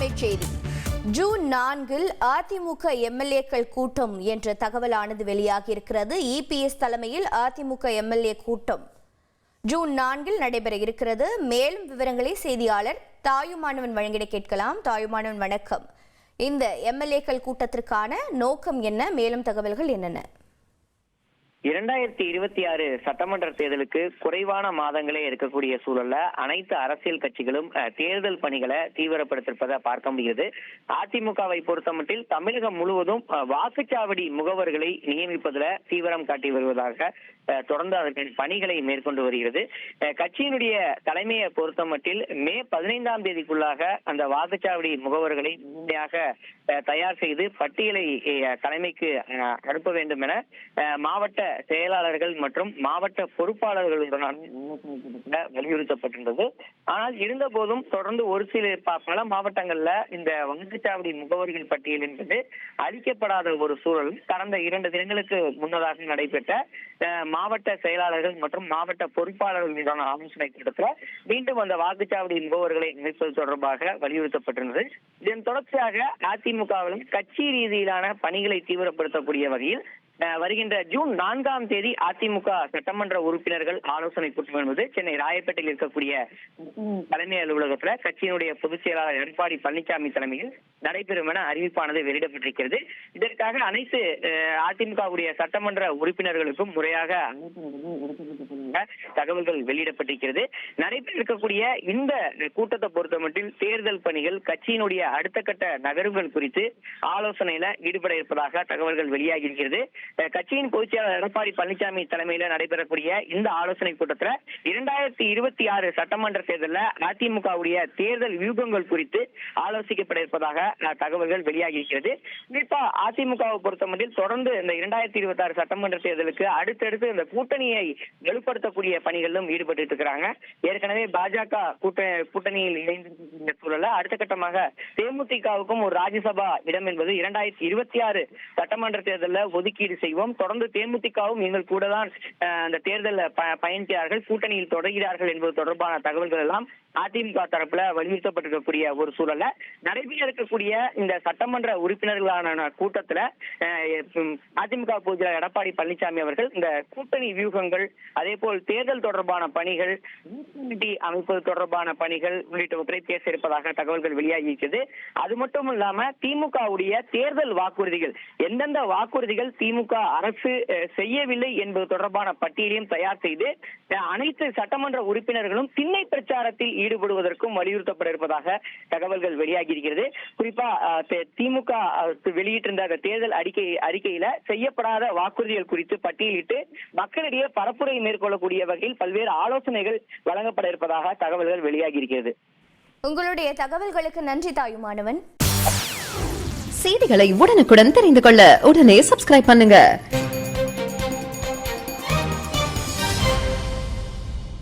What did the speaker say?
அண்மைச் செய்தி. ஜூன் 4 அதிமுக எம்எல்ஏக்கள் கூட்டம் என்ற தகவலானது வெளியாகியிருக்கிறது. இபிஎஸ் தலைமையில் அதிமுக எம்எல்ஏ கூட்டம் ஜூன் 4 நடைபெற இருக்கிறது. மேலும் விவரங்களை செய்தியாளர் தாயுமானவன் வழங்கிட கேட்கலாம். தாயுமானவன் வணக்கம். இந்த எம்எல்ஏக்கள் கூட்டத்திற்கான நோக்கம் என்ன? மேலும் தகவல்கள் என்னென்ன? 2026 சட்டமன்ற தேர்தலுக்கு குறைவான மாதங்களே இருக்கக்கூடிய சூழல்ல அனைத்து அரசியல் கட்சிகளும் தேர்தல் பணிகளை தீவிரப்படுத்திருப்பதை பார்க்க முடிகிறது. அதிமுகவை பொறுத்தமட்டில் தமிழகம் முழுவதும் வாக்குச்சாவடி முகவர்களை நியமிப்பதில் தீவிரம் காட்டி வருவதாக தொடர்ந்து அதற்கான பணிகளை மேற்கொண்டு வருகிறது. கட்சியினுடைய தலைமையை பொறுத்தமட்டில் மே 15ஆம் தேதிக்குள்ளாக அந்த வாக்குச்சாவடி முகவர்களை முழுமையாக தயார் செய்து பட்டியலை தலைமைக்கு அனுப்ப வேண்டும் என மாவட்ட செயலாளர்கள் மற்றும் மாவட்ட பொறுப்பாளர்களுடன் வலியுறுத்தப்பட்டிருந்தது. ஆனால் இருந்த போதும் தொடர்ந்து ஒரு சில பல மாவட்டங்கள்ல இந்த வாக்குச்சாவடி முகவர்கள் பட்டியல் என்பது அளிக்கப்படாத ஒரு சூழல் கடந்த 2 தினங்களுக்கு முன்னதாக நடைபெற்ற மாவட்ட செயலாளர்கள் மற்றும் மாவட்ட பொறுப்பாளர்களுடன் ஆலோசனை கூட்டத்தில் மீண்டும் அந்த வாக்குச்சாவடி முகவர்களை இணைப்பது தொடர்பாக வலியுறுத்தப்பட்டிருந்தது. இதன் தொடர்ச்சியாக அதிமுகவிலும் கட்சி ரீதியிலான பணிகளை தீவிரப்படுத்தக்கூடிய வகையில் வருகின்ற ஜூன் 4ஆம் தேதி அதிமுக சட்டமன்ற உறுப்பினர்கள் ஆலோசனை கூட்டம் என்பது சென்னை ராயப்பேட்டையில் இருக்கக்கூடிய தலைமை அலுவலகத்தில் கட்சியினுடைய பொதுச் செயலாளர் எடப்பாடி பழனிசாமி தலைமையில் நடைபெறும் என அறிவிப்பானது வெளியிடப்பட்டிருக்கிறது. இதற்காக அனைத்து அதிமுகவுடைய சட்டமன்ற உறுப்பினர்களுக்கும் முறையாக தகவல்கள் வெளியிடப்பட்டிருக்கிறது. நடைபெற இருக்கக்கூடிய இந்த கூட்டத்தை பொறுத்தமட்டில் தேர்தல் பணிகள் கட்சியினுடைய அடுத்த கட்ட நகர்வுகள் குறித்து ஆலோசனையில ஈடுபட இருப்பதாக தகவல்கள் வெளியாகி இருக்கிறது. கட்சியின் பொதுச் செயலாளர் எடப்பாடி பழனிசாமி தலைமையில நடைபெறக்கூடிய இந்த ஆலோசனை கூட்டத்தில் 2026 சட்டமன்ற தேர்தலில் அதிமுகவுடைய தேர்தல் வியூகங்கள் குறித்து ஆலோசிக்கப்பட இருப்பதாக தகவல்கள் வெளியாகி இருக்கிறது. குறிப்பா அதிமுகவை பொறுத்தமட்டில் தொடர்ந்து இந்த 2026 சட்டமன்ற தேர்தலுக்கு அடுத்தடுத்து இந்த கூட்டணியை வலுப்படுத்தக்கூடிய பணிகளிலும் ஈடுபட்டு இருக்கிறாங்க. ஏற்கனவே பாஜக கூட்டணியில் இணைந்திருக்கின்ற சூழல அடுத்த கட்டமாக தேமுதிகவுக்கும் ஒரு ராஜ்யசபா இடம் என்பது 2026 சட்டமன்ற தேர்தலில் ஒதுக்கீடு செய்வோம். தொடர்ந்து தேமுதிகவும் எங்கள் கூட தான் அந்த தேர்தலில் பயணிக்கிறார்கள், கூட்டணியில் தொடர்கிறார்கள் என்பது தொடர்பான தகவல்கள் எல்லாம் அதிமுக தரப்புல வலியுறுத்தப்பட்டிருக்கக்கூடிய ஒரு சூழல்ல நடைபெற இருக்கக்கூடிய இந்த சட்டமன்ற உறுப்பினர்களான கூட்டத்துல அதிமுக பொதுச் செயலாளர் எடப்பாடி பழனிசாமி அவர்கள் இந்த கூட்டணி வியூகங்கள், அதே போல் தேர்தல் தொடர்பான பணிகள், அமைப்பது தொடர்பான பணிகள் உள்ளிட்டவற்றை பேச இருப்பதாக தகவல்கள் வெளியாகி இருக்கிறது. அது மட்டும் இல்லாம திமுகவுடைய தேர்தல் வாக்குறுதிகள், எந்தெந்த வாக்குறுதிகள் திமுக அரசு செய்யவில்லை என்பது தொடர்பான பட்டியலையும் தயார் செய்து அனைத்து சட்டமன்ற உறுப்பினர்களும் திண்ணை பிரச்சாரத்தில் ஈடுபடுவதற்கும் வலியுறுத்தப்பட இருப்பதாக தகவல்கள் வெளியாகி இருக்கிறது. குறிப்பா திமுக வெளியிட்டிருந்த தேர்தல் அறிக்கையில செய்யப்படாத வாக்குறுதிகள் குறித்து பட்டியலிட்டு மக்களிடையே பரப்புரை மேற்கொள்ளக்கூடிய வகையில் பல்வேறு ஆலோசனைகள் வழங்கப்பட இருப்பதாக தகவல்கள் வெளியாகி இருக்கிறது. உங்களுடைய தகவல்களுக்கு நன்றி தாயுமானவன். செய்திகளை உடனுக்குடன் தெரிந்து கொள்ள உடனே சப்ஸ்கிரைப் பண்ணுங்க.